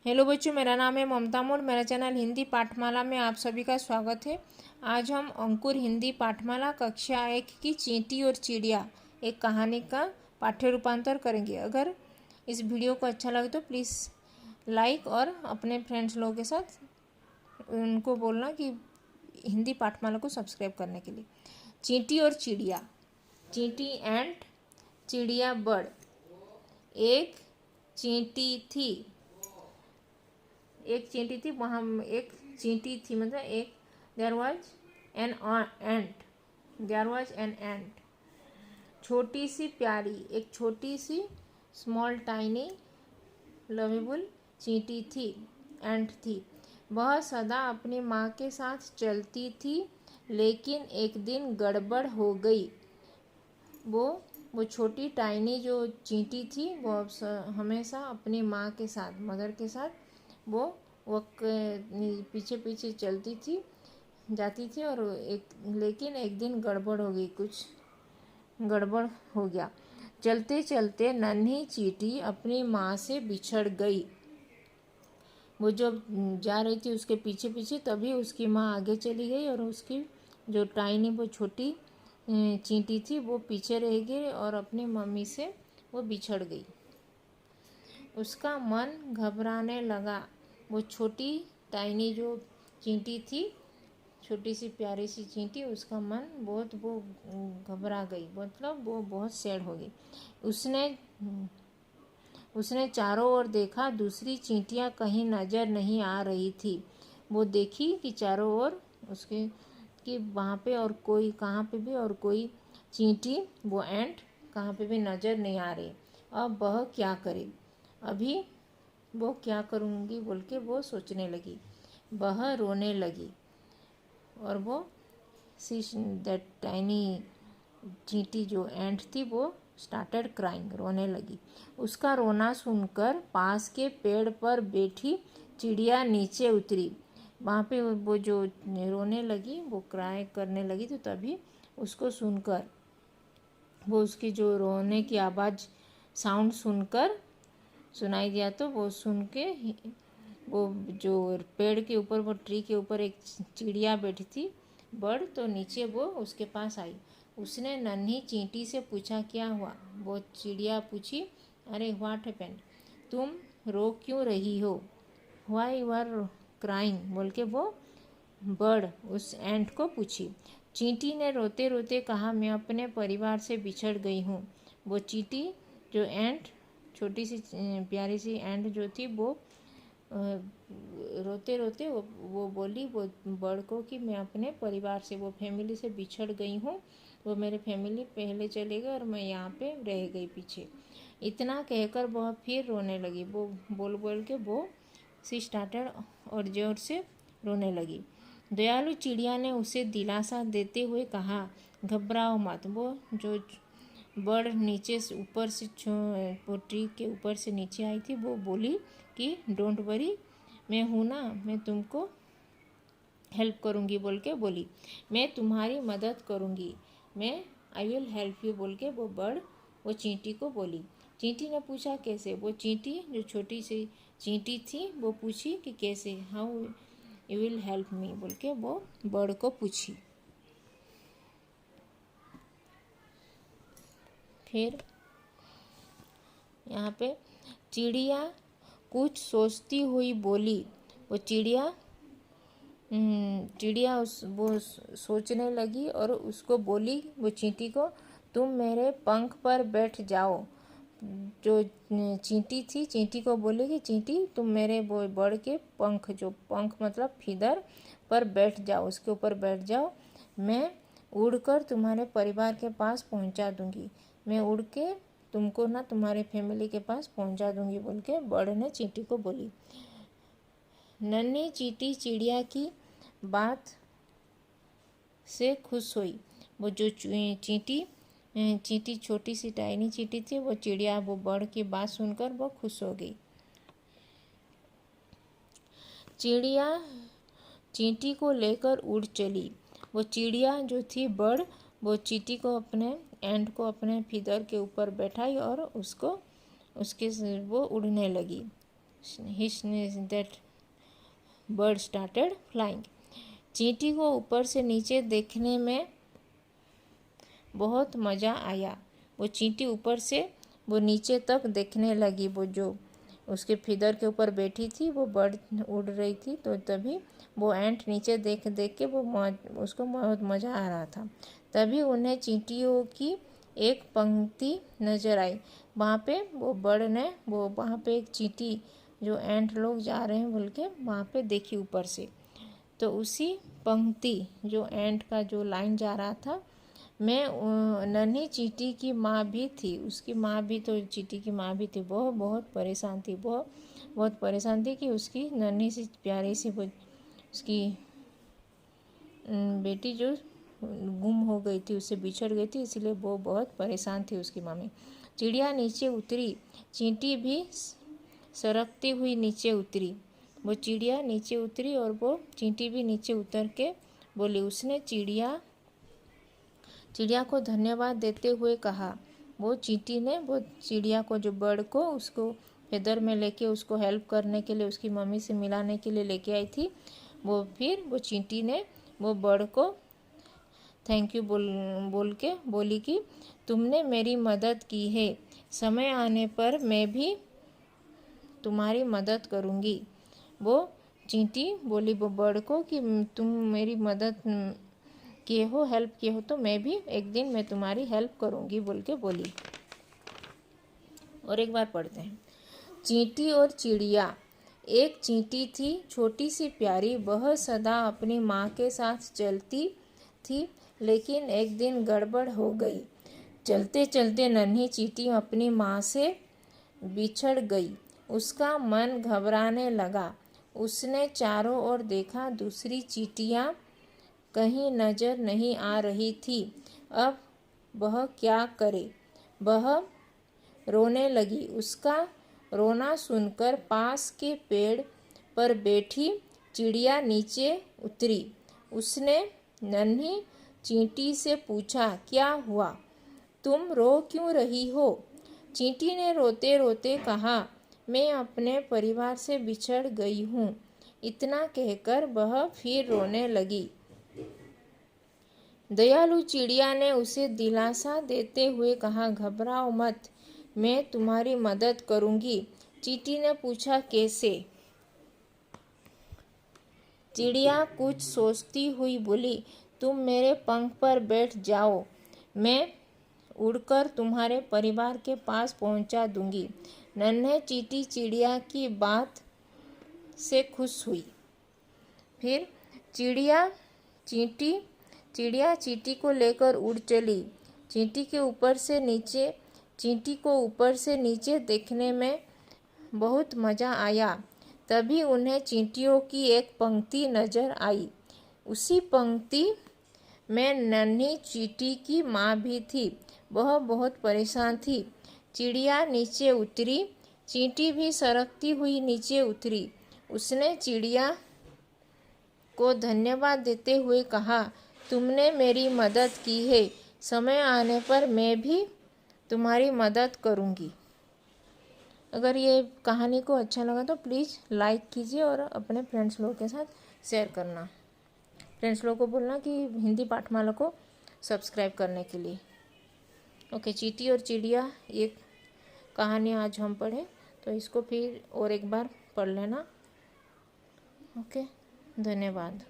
Hello बच्चों, मेरा नाम है ममता मोड़। मेरा चैनल हिंदी पाठमाला में आप सभी का स्वागत है। आज हम अंकुर हिंदी पाठमाला कक्षा 1 की चींटी और चिड़िया एक कहानी का पाठ्य रूपांतर करेंगे। अगर इस वीडियो को अच्छा लगे तो प्लीज़ लाइक और अपने फ्रेंड्स लोगों के साथ उनको बोलना कि हिंदी पाठमाला को सब्सक्राइब करने के लिए। चींटी और चिड़िया। चींटी एंड चिड़िया बर्ड। एक चींटी थी। एक चींटी थी। वहाँ एक चींटी थी, मतलब एक देयर वॉज एन एंट। छोटी सी प्यारी, एक छोटी सी स्मॉल टाइनी लवेबल चींटी थी, एंट थी। वह सदा अपनी माँ के साथ चलती थी, लेकिन एक दिन गड़बड़ हो गई। वो छोटी टाइनी जो चींटी थी वो हमेशा अपनी माँ के साथ, मदर के साथ वो पीछे पीछे चलती थी, जाती थी। और लेकिन एक दिन गड़बड़ हो गई, कुछ गड़बड़ हो गया। चलते चलते नन्ही चींटी अपनी माँ से बिछड़ गई। वो जब जा रही थी उसके पीछे पीछे, तभी उसकी माँ आगे चली गई और उसकी जो टाइनी वो छोटी चींटी थी वो पीछे रह गई और अपनी मम्मी से वो बिछड़ गई। उसका मन घबराने लगा। वो छोटी टाइनी जो चींटी थी, छोटी सी प्यारी सी चींटी, उसका मन बहुत वो घबरा गई, मतलब वो बहुत सैड हो गई। उसने चारों ओर देखा, दूसरी चींटियां कहीं नज़र नहीं आ रही थी। वो देखी कि चारों ओर उसके कि वहाँ पे और कोई, कहाँ पे भी और कोई चींटी, वो एंट कहाँ पे भी नज़र नहीं आ रही। अब वह क्या करे, अभी वो क्या करूँगी बोल के वो सोचने लगी। वह रोने लगी और वो दैट टाइनी चींटी जो एंट थी वो स्टार्टेड क्राइंग, रोने लगी। उसका रोना सुनकर पास के पेड़ पर बैठी चिड़िया नीचे उतरी। वहाँ पे वो जो रोने लगी, वो क्राई करने लगी, तो तभी उसको सुनकर, वो उसकी जो रोने की आवाज़ साउंड सुनकर सुनाई दिया, तो वो सुन के वो जो पेड़ के ऊपर, वो ट्री के ऊपर एक चिड़िया बैठी थी, बर्ड, तो नीचे वो उसके पास आई। उसने नन्ही चींटी से पूछा क्या हुआ। वो चिड़िया पूछी, अरे व्हाट हैपेंड, तुम रो क्यों रही हो, व्हाई यू आर क्राइंग बोल के वो बर्ड उस एंट को पूछी। चींटी ने रोते रोते कहा, मैं अपने परिवार से बिछड़ गई हूँ। वो चींटी जो एंट, छोटी सी प्यारी सी एंट जो थी, वो रोते रोते वो बोली वो बर्ड को कि मैं अपने परिवार से, वो फैमिली से बिछड़ गई हूँ। वो मेरे फैमिली पहले चले गए और मैं यहाँ पे रह गई पीछे। इतना कहकर वह फिर रोने लगी। वो बोल बोल के वो सी स्टार्टेड और जोर से रोने लगी। दयालु चिड़िया ने उसे दिलासा देते हुए कहा, घबराओ मत। वो जो बर्ड नीचे से ऊपर से, वो ट्री के ऊपर से नीचे आई थी, वो बोली कि डोंट वरी, मैं हूँ ना, मैं तुमको हेल्प करूँगी बोल के बोली, मैं तुम्हारी मदद करूँगी, आई विल हेल्प यू बोल के वो बर्ड वो चींटी को बोली। चींटी ने पूछा कैसे। वो चींटी जो छोटी सी चींटी थी वो पूछी कि कैसे, how you will help me बोल के वो बर्ड को पूछी। फिर यहाँ पे चिड़िया कुछ सोचती हुई बोली। वो चिड़िया वो सोचने लगी और उसको बोली, वो चींटी को, तुम मेरे पंख पर बैठ जाओ। जो चींटी थी, चींटी को बोली कि चींटी तुम मेरे वो बर्ड के पंख, जो पंख मतलब फीदर पर बैठ जाओ, उसके ऊपर बैठ जाओ, मैं उड़कर तुम्हारे परिवार के पास पहुंचा दूंगी, मैं उड़ के तुमको ना तुम्हारे फैमिली के पास पहुंचा दूंगी बोल के बर्ड ने चींटी को बोली। नन्ही चींटी चिड़िया की बात से खुश हुई। वो जो चींटी छोटी सी टाइनी चींटी थी, वो चिड़िया वो बर्ड की बात सुनकर वो खुश हो गई। चिड़िया चींटी को लेकर उड़ चली। वो चिड़िया जो थी बर्ड, वो चींटी को, अपने एंड को अपने फीदर के ऊपर बैठाई और उसको उसके वो उड़ने लगी। he sneezed that bird started flying. चींटी को ऊपर से नीचे देखने में बहुत मज़ा आया। वो चींटी ऊपर से वो नीचे तक देखने लगी। वो जो उसके फिदर के ऊपर बैठी थी वो बर्ड उड़ रही थी, तो तभी वो एंट नीचे देख देख के वो उसको बहुत मज़ा आ रहा था। तभी उन्हें चींटियों की एक पंक्ति नज़र आई। वहाँ पे वो बर्ड ने वो वहाँ पे एक चींटी जो एंट लोग जा रहे हैं बोल के वहाँ पे देखी ऊपर से। तो उसी पंक्ति जो एंट का जो लाइन जा रहा था, मैं नन्ही चींटी की माँ भी थी। उसकी माँ भी तो चींटी की माँ भी थी। वो बहुत परेशान थी। वो बहुत परेशान थी कि उसकी नन्ही सी प्यारी सी वो उसकी बेटी जो गुम हो गई थी, उससे बिछड़ गई थी, इसलिए वो बहुत परेशान थी उसकी मम्मी। चिड़िया नीचे उतरी, चींटी भी सरकती हुई नीचे उतरी। वो चिड़िया नीचे उतरी और वो चींटी भी नीचे उतर के बोली। उसने चिड़िया को धन्यवाद देते हुए कहा। वो चींटी ने वो चिड़िया को जो बर्ड को उसको फेदर में लेके उसको हेल्प करने के लिए उसकी मम्मी से मिलाने के लिए लेके आई थी। वो चींटी ने वो बर्ड को थैंक यू बोल के बोली कि तुमने मेरी मदद की है, समय आने पर मैं भी तुम्हारी मदद करूँगी। वो चींटी बोली वो बर्ड को कि तुम मेरी मदद किए हो, हेल्प किए हो, तो मैं भी एक दिन मैं तुम्हारी हेल्प करूँगी बोल के बोली। और एक बार पढ़ते हैं। चींटी और चिड़िया। एक चींटी थी छोटी सी प्यारी। वह सदा अपनी माँ के साथ चलती थी, लेकिन एक दिन गड़बड़ हो गई। चलते चलते नन्ही चींटी अपनी माँ से बिछड़ गई। उसका मन घबराने लगा। उसने चारों ओर देखा, दूसरी चींटियाँ कहीं नजर नहीं आ रही थी। अब वह क्या करे? वह रोने लगी। उसका रोना सुनकर पास के पेड़ पर बैठी चिड़िया नीचे उतरी। उसने नन्ही चींटी से पूछा, क्या हुआ? तुम रो क्यों रही हो? चींटी ने रोते रोते कहा, मैं अपने परिवार से बिछड़ गई हूँ। इतना कहकर वह फिर रोने लगी। दयालु चिड़िया ने उसे दिलासा देते हुए कहा, घबराओ मत, मैं तुम्हारी मदद करूँगी। चींटी ने पूछा, कैसे? चिड़िया कुछ सोचती हुई बोली, तुम मेरे पंख पर बैठ जाओ, मैं उड़कर तुम्हारे परिवार के पास पहुंचा दूंगी। नन्हे चींटी चिड़िया की बात से खुश हुई। फिर चिड़िया चींटी को लेकर उड़ चली। चींटी को ऊपर से नीचे देखने में बहुत मज़ा आया। तभी उन्हें चींटियों की एक पंक्ति नजर आई। उसी पंक्ति में नन्ही चींटी की माँ भी थी। वह बहुत परेशान थी। चिड़िया नीचे उतरी, चींटी भी सरकती हुई नीचे उतरी। उसने चिड़िया को धन्यवाद देते हुए कहा, तुमने मेरी मदद की है, समय आने पर मैं भी तुम्हारी मदद करूँगी। अगर ये कहानी को अच्छा लगा तो प्लीज़ लाइक कीजिए और अपने फ्रेंड्स लोगों के साथ शेयर करना। फ्रेंड्स लोगों को बोलना कि हिंदी पाठमाला को सब्सक्राइब करने के लिए। ओके, चींटी और चिड़िया एक कहानी आज हम पढ़े, तो इसको फिर और एक बार पढ़ लेना। ओके, धन्यवाद।